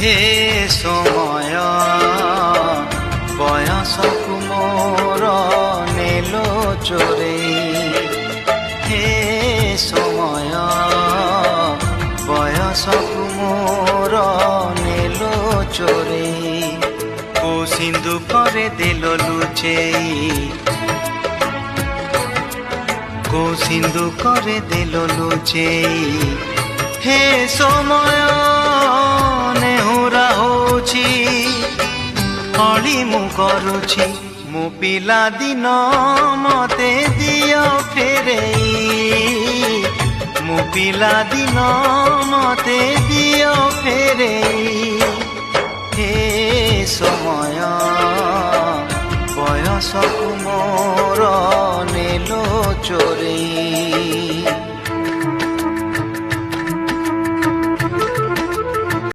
হে সময় বয়সকু মোর নেলো চোরেই, হে সময় বয়সকু মোর নেলো চোরেই। কো সিন্ধুকরে দেল লুচেই, কো সিন্ধুকরে দেল লুচেই। হে সময় ନେହୁରା ହଉଛି ଅଳି ମୁଁ କରୁଛି, ମୋ ପିଲା ଦିନ ମତେ ଦିଅ ଫେରେଇ, ମୋ ପିଲା ଦିନ ମତେ ଦିଅ ଫେରେଇ। ହେ ସମୟ ବୟସକୁ ମୋର ନେଲ ଚୋରେଇ।